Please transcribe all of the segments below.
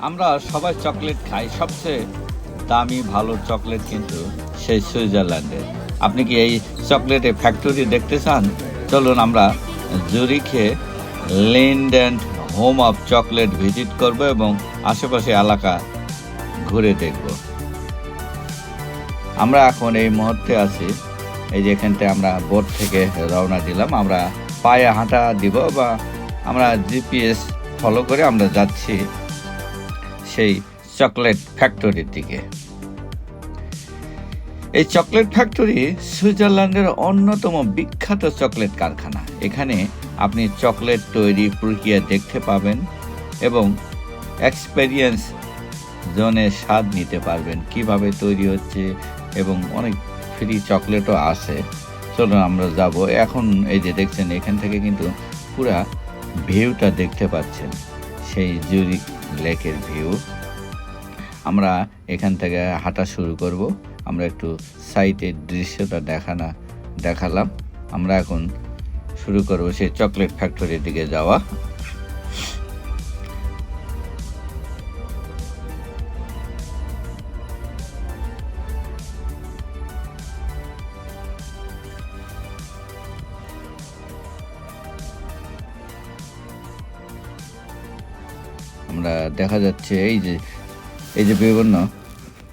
আমরা সবাই চকলেট খাই, সবচেয়ে দামি ভালো চকলেট কিন্তু সেই সুইজারল্যান্ডের। আপনি কি এই চকলেটের ফ্যাক্টরি দেখতে চান? চলুন আমরা জুরিখে লিন্ডেন্ট হোম অফ চকলেট ভিজিট করব এবং আশেপাশে এলাকা ঘুরে দেখব। আমরা এখন এই মুহূর্তে আছি, এই যে এখানতে আমরা বোট থেকে রওনা দিলাম। আমরা পায়ে হাঁটা দিব বা আমরা জিপিএস ফলো করে আমরা যাচ্ছি সেই চকলেট ফ্যাক্টরির দিকে। এই চকলেট ফ্যাক্টরি সুইজারল্যান্ডের অন্যতম বিখ্যাত চকলেট কারখানা। এখানে আপনি চকলেট তৈরি প্রক্রিয়া দেখতে পাবেন এবং এক্সপেরিয়েন্স জোনে স্বাদ নিতে পারবেন কিভাবে তৈরি হচ্ছে, এবং অনেক ফ্রি চকলেটও আছে। চলুন আমরা যাব এখন। এই যে দেখছেন, এখান থেকে কিন্তু পুরা ভিউটা দেখতে পাচ্ছেন, সেই জুরিক লেকের ভিউ। আমরা এখান থেকে হাঁটা শুরু করব। আমরা একটু সাইটের দৃশ্যটা দেখালাম। আমরা এখন শুরু করব সেই চকলেট ফ্যাক্টরির দিকে যাওয়া। আমরা দেখা যাচ্ছে এই যে বিভিন্ন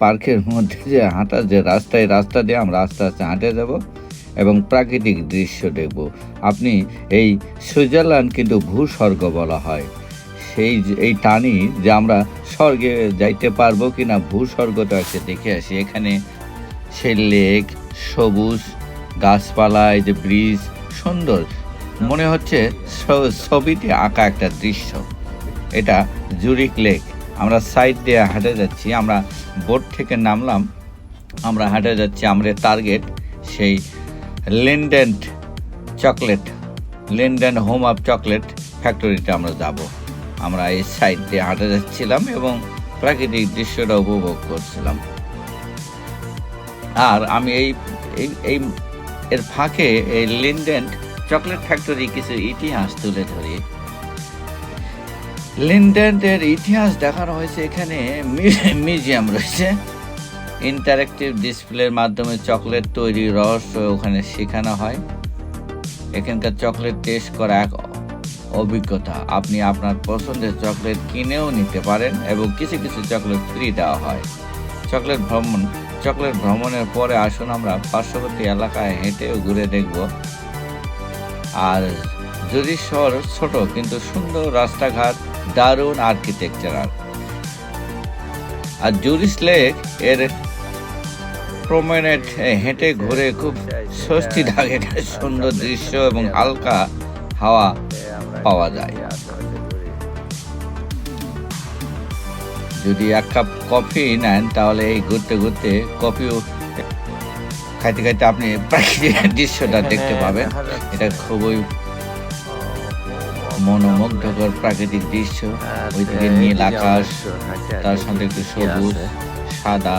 পার্কের মধ্যে যে হাঁটার যে রাস্তা দিয়ে আমরা আস্তে আস্তে হাঁটে যাব এবং প্রাকৃতিক দৃশ্য দেখব। আপনি এই সুইজারল্যান্ড কিন্তু ভূস্বর্গ বলা হয়। এই টানি যে আমরা স্বর্গে যাইতে পারবো কিনা, ভূস্বর্গটা একটা দেখে আসি। এখানে সেই লেক, সবুজ গাছপালা, এই যে ব্রিজ, সুন্দর মনে হচ্ছে ছবিতে আঁকা একটা দৃশ্য। এটা জুরিক লেক। আমরা সাইড দিয়ে হাঁটে যাচ্ছি, আমরা বোট থেকে নামলাম, আমরা হাঁটে যাচ্ছি। আমাদের টার্গেট সেই লিন্ডেন্ট হোম অফ চকলেট ফ্যাক্টরিতে আমরা যাব। আমরা এই সাইড দিয়ে হাঁটে যাচ্ছিলাম এবং প্রাকৃতিক দৃশ্যটা উপভোগ করছিলাম। আর আমি এর ফাঁকে এই লিন্ডেন্ট চকলেট ফ্যাক্টরি কিছু ইতিহাস তুলে ধরি। লিন্ডেন্টের ইতিহাস দেখানো হয়েছে। এখানে মিউজিয়াম রয়েছে, ইন্টারেক্টিভ ডিসপ্লের মাধ্যমে চকলেট তৈরির রহস্য ওখানে শেখানো হয়। এখানকার চকলেট টেস্ট করা এক অভিজ্ঞতা। আপনি আপনার পছন্দের চকলেট কিনেও নিতে পারেন এবং কিছু কিছু চকলেট ফ্রি দেওয়া হয়। চকলেট ভ্রমণের পরে আসুন আমরা পার্শ্ববর্তী এলাকায় হেঁটেও ঘুরে দেখব। আর জুরিখ শহর ছোট কিন্তু সুন্দর রাস্তাঘাট, দারুণ আর্কিটেকচারাল। আর জুরিক লেক এর প্রমেনেড হেঁটে ঘুরে খুব স্বস্তিদায়ক সুন্দর দৃশ্য এবং হালকা হাওয়া পাওয়া যায়। যদি এক কাপ কফি নেন তাহলে এই ঘুরতে ঘুরতে কফিও খাইতে খাইতে আপনি প্রাকৃতিক দৃশ্যটা দেখতে পাবেন। এটা খুবই মনোমুগ্ধকর প্রাকৃতিক দৃশ্য। ওইদিকে নীল আকাশ, তার সাথে একটু সবুজ সাদা।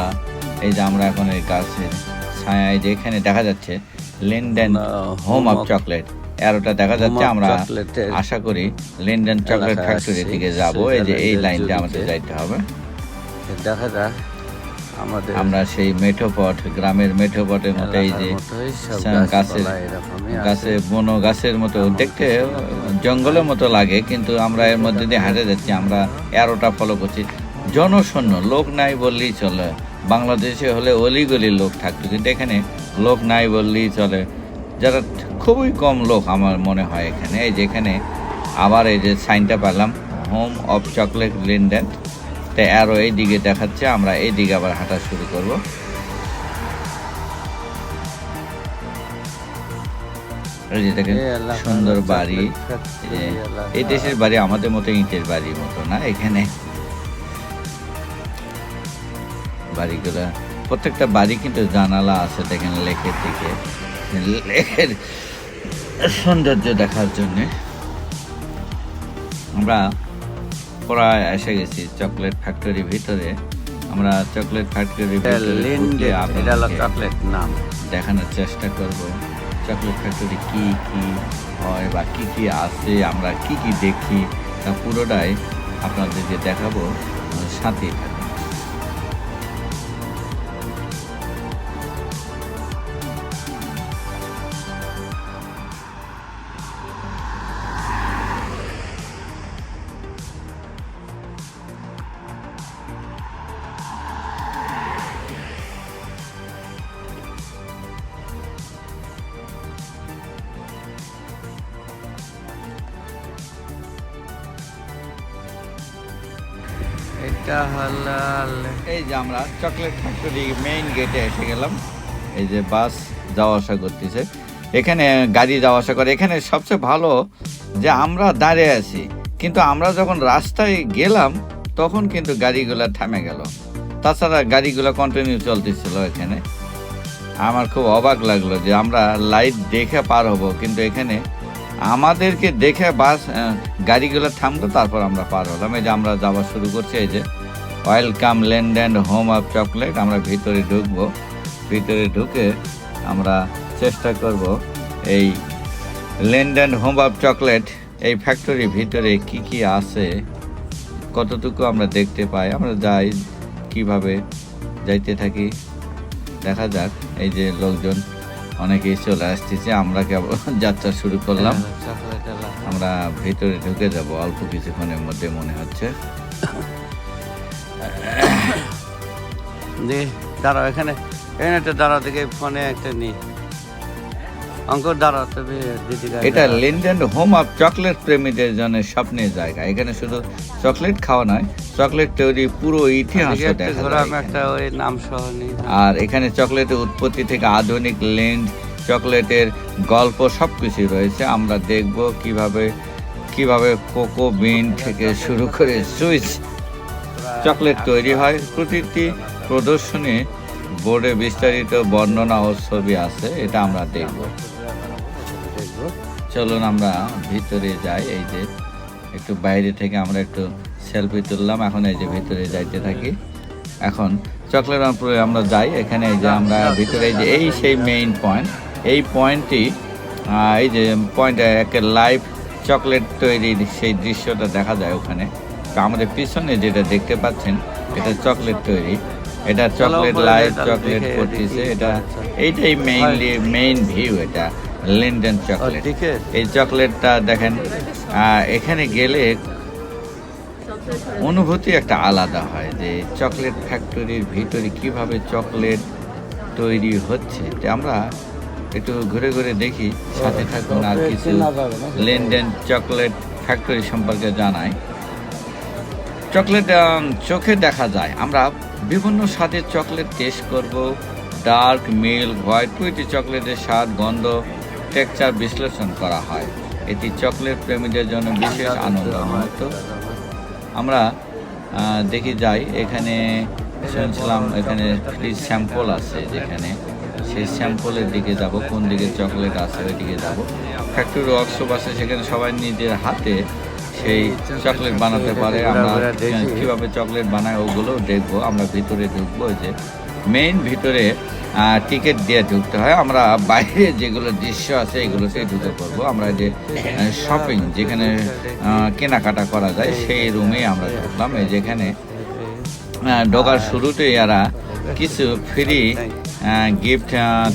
এই যে আমরা এখন এই গাছের ছায়ায়, যে এখানে দেখা যাচ্ছে লিন্ডেন্ট হোম অফ চকলেট এরোটা দেখা যাচ্ছে। আমরা আশা করি লিন্ডেন্ট চকলেট ফ্যাক্টরির দিকে যাব। এই যে এই লাইনটা আমাদের যাইতে হবে। দেখা যাক আমরা সেই মেঠোপট, গ্রামের মেঠোপটের মতো, এই যে বনো গাছের মতো দেখতে, জঙ্গলের মতো লাগে, কিন্তু আমরা এর মধ্যে দিয়ে হাঁটে যাচ্ছি। আমরা এরোটা ফলো করছি। জনশূন্য, লোক নাই বললেই চলে। বাংলাদেশে হলে অলিগলি লোক থাকতো, কিন্তু এখানে লোক নাই বললেই চলে। যারা খুবই কম লোক আমার মনে হয় এখানে। এই যে এখানে আবার এই যে সাইনটা পেলাম, হোম অফ চকলেট লিন্ডেন্ট। তাই আরও এই দিকে দেখাচ্ছে। আমরা এই দিকে আবার হাঁটা শুরু করব। এই যে দেখেন সুন্দর বাড়ি। এই দেশের বাড়ি আমাদের মতো ইটের বাড়ির মতো না। এখানে বাড়িগুলা, প্রত্যেকটা বাড়ি কিন্তু জানালা আছে। দেখেন লেকের দিকে, লেকের সৌন্দর্য দেখার জন্য। আমরা প্রায় এসে গেছি চকলেট ফ্যাক্টরির ভিতরে। আমরা চকলেট ফ্যাক্টরির ভিতরে চকলেট নাম দেখানোর চেষ্টা করব চকলেট ফ্যাক্টরি কি কি হয় বা কি কি আছে, আমরা কি কি দেখি, তা পুরোটাই আপনাদেরকে দেখাবো সাথেই থাকুন। এটা হলো এই যে আমরা চকলেট ফ্যাক্টরি মেইন গেটে এসে গেলাম। এই যে বাস যাওয়া আসা করতেছে, এখানে গাড়ি যাওয়া আসা করে। এখানে সবচেয়ে ভালো যে আমরা দাঁড়িয়ে আছি, কিন্তু আমরা যখন রাস্তায় গেলাম তখন কিন্তু গাড়িগুলো থেমে গেল। তাছাড়া গাড়িগুলো কন্টিনিউ চলতেছিল এখানে। আমার খুব অবাক লাগলো যে আমরা লাইট দেখে পার হব, কিন্তু এখানে আমাদেরকে দেখে বাস গাড়িগুলো থামলো, তারপর আমরা পার হলাম। এই যে আমরা যাওয়া শুরু করছি। এই যে welcome land and home of chocolate. আমরা ভিতরে ঢুকবো, ভিতরে ঢুকে আমরা চেষ্টা করব এই land and home of chocolate এই ফ্যাক্টরির ভিতরে কি কি আছে, কতটুকু আমরা দেখতে পাই। আমরা যাই, কিভাবে যাইতে থাকি দেখা যাক। এই যে লোকজন অনেকেই চলে আসতেছে, আমরা কেবল যাত্রা শুরু করলাম। চকলেট আমরা ভিতরে ঢুকে যাব অল্প কিছুক্ষণের মধ্যে মনে হচ্ছে। দাঁড়াও, এখানে একটা দাঁড়াও, দেখে ফোনে একটা নিই। অঙ্কুর দাঁড়াও, তবে দিদি এটা land and home of chocolate প্রেমীদের জন্য স্বপ্নের জায়গা। এখানে শুধু চকলেট খাওয়া নয়, চকলেট তৈরি পুরো ইতিহাস দেখা যায়। একটা ওই নাম সহ নিই। আর এখানে চকলেটের উৎপত্তি থেকে আধুনিক ল্যান্ড চকলেটের গল্প সবকিছু রয়েছে। আমরা দেখব কিভাবে কোকো বিন থেকে শুরু করে সুইস চকলেট তৈরি হয়। প্রতিটি প্রদর্শনী বোর্ডে বিস্তারিত বর্ণনা ও ছবি আছে, এটা আমরা দেখব। চলুন আমরা ভিতরে যাই। এই যে একটু বাইরে থেকে আমরা একটু সেলফি তুললাম, এখন এই যে ভিতরে যাইতে থাকি। এখন চকলেট আমরা যাই। এখানে এই যে আমরা ভিতরে এই সেই মেইন পয়েন্ট, এই পয়েন্টটি এই যে পয়েন্টে একটা লাইভ চকলেট তৈরির সেই দৃশ্যটা দেখা যায় ওখানে। তো আমাদের পিছনে যেটা দেখতে পাচ্ছেন এটা চকলেট তৈরি, এটা চকলেট লাইভ চকলেট করতেছে। এইটাই মেইন ভিউ, এটা লিন্ডেন চকলেট। এই চকলেটটা দেখেন, এখানে গেলে অনুভূতি একটা আলাদা হয় যে চকলেট ফ্যাক্টরির ভিতরে কিভাবে চকলেট তৈরি হচ্ছে। তো আমরা একটু ঘুরে ঘুরে দেখি, সাথে থাকুন আর কিছু লিন্ডেন চকলেট ফ্যাক্টরি সম্পর্কে জানাই। চকলেট চোখে দেখা যায়। আমরা বিভিন্ন স্বাদের চকলেট টেস্ট করব। ডার্ক, মিল্ক, হোয়াইট প্রতিটি চকলেটের স্বাদ, গন্ধ, টেক্সচার বিশ্লেষণ করা হয়। এটি চকলেট প্রেমীদের জন্য বিশেষ আনন্দ মুহূর্ত। আমরা দেখি যাই, এখানে শুনছিলাম এখানে ফ্রি স্যাম্পল আছে, যেখানে সেই স্যাম্পলের দিকে যাব। কোন দিকে চকলেট আছে ওই দিকে যাব। ফ্যাক্টরি ওয়ার্কশপ আছে, সেখানে সবাই নিজের হাতে সেই চকলেট বানাতে পারে। আমরা কীভাবে চকলেট বানায় ওগুলো দেখবো। আমরা ভিতরে ঢুকবো। যে মেইন ভিতরে টিকিট দিয়ে ঢুকতে হয়। আমরা বাইরে যেগুলো দৃশ্য আছে এগুলোতেই ঢুকে পড়বো। আমরা যে শপিং, যেখানে কেনাকাটা করা যায়, সেই রুমেই আমরা ঢুকলাম। এই যেখানে ঢোকার শুরুতেই এরা কিছু ফ্রি গিফট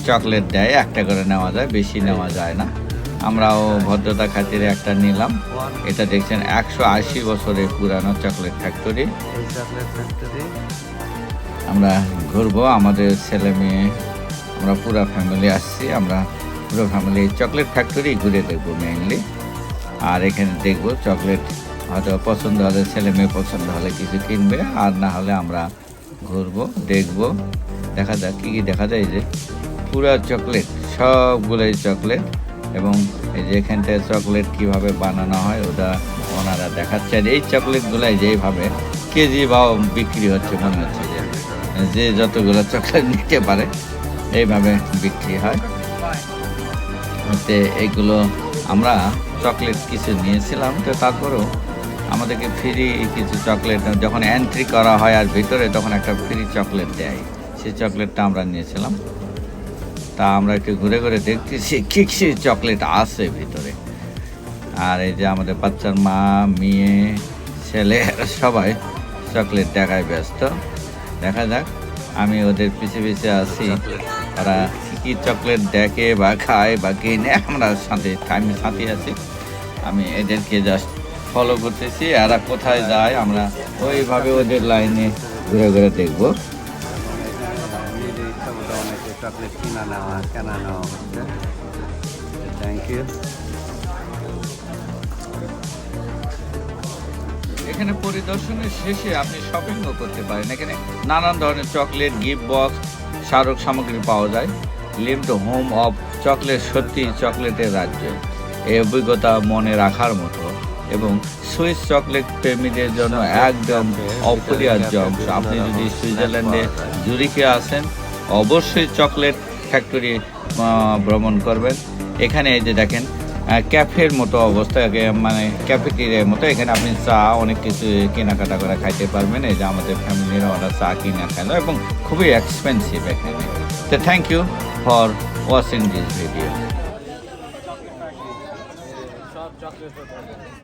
চকলেট দেয়, একটা করে নেওয়া যায়, বেশি নেওয়া যায় না। আমরাও ভদ্রতা খাতিরে একটা নিলাম। এটা দেখছেন 180 বছরের পুরানো চকলেট ফ্যাক্টরি। আমরা ঘুরবো, আমাদের ছেলে মেয়ে, আমরা পুরো ফ্যামিলি আসছি। আমরা পুরো ফ্যামিলি চকলেট ফ্যাক্টরি ঘুরে দেখবো মেইনলি। আর এখানে দেখবো চকলেট হয়তো পছন্দ হলে, ছেলে মেয়ে পছন্দ হলে কিছু কিনবে, আর না হলে আমরা ঘুরবো, দেখবো, দেখা যাক কী কী দেখা যায়। যে পুরা চকলেট, সবগুলোই চকলেট, এবং এই যে এখানটায় চকলেট কীভাবে বানানো হয় ওটা ওনারা দেখাচ্ছে। আর এই চকলেটগুলাই যেইভাবে কেজি ভাও বিক্রি হচ্ছে, মনে হচ্ছে যে যতগুলো চকলেট নিতে পারে এইভাবে বিক্রি হয়। তো এইগুলো আমরা চকলেট কিছু নিয়েছিলাম, তো তারপরেও আমাদেরকে ফ্রি কিছু চকলেট যখন এন্ট্রি করা হয় আর ভিতরে, তখন একটা ফ্রি চকলেট দেয়। সেই চকলেটটা আমরা নিয়েছিলাম। তা আমরা একটু ঘুরে ঘুরে দেখতেছি কী কী চকলেট আছে ভিতরে। আর এই যে আমাদের বাচ্চার মা, মেয়ে, ছেলে সবাই চকলেট দেখায় ব্যস্ত। দেখা যাক, আমি ওদের পিছে পিছে আছি, ওরা কী চকলেট দেখে বা খায় বা কিনে আমি সাথে আছি। আমি এদেরকে জাস্ট ফলো করতেছি, এরা কোথায় যায় আমরা ওইভাবে ওদের লাইনে ঘুরে ঘুরে দেখবো। নিজের ইচ্ছা মতো অনেকে চকলেট কেনা নেওয়া হচ্ছে। Thank you. এখানে পরিদর্শনের শেষে আপনি শপিংও করতে পারেন। এখানে নানান ধরনের চকলেট, গিফট বক্স, স্মারক সামগ্রী পাওয়া যায়। লিভড হোম অফ চকলেট সত্যি চকলেটের রাজ্য। এই অভিজ্ঞতা মনে রাখার মতো এবং সুইস চকলেট প্রেমীদের জন্য একদম অপরিহার্য অংশ। আপনি যদি সুইজারল্যান্ডে জুরিখে আসেন, অবশ্যই চকলেট ফ্যাক্টরি ভ্রমণ করবেন। এখানে এই যে দেখেন ক্যাফের মতো অবস্থা, মানে ক্যাফেটেরিয়ার মতো। এখানে আপনি চা অনেক কিছু কেনাকাটা করে খাইতে পারবেন। এই যে আমাদের ফ্যামিলিরা ওরা চা কিনে খেলো এবং খুবই এক্সপেন্সিভ এখানে। তো thank you for watching this video.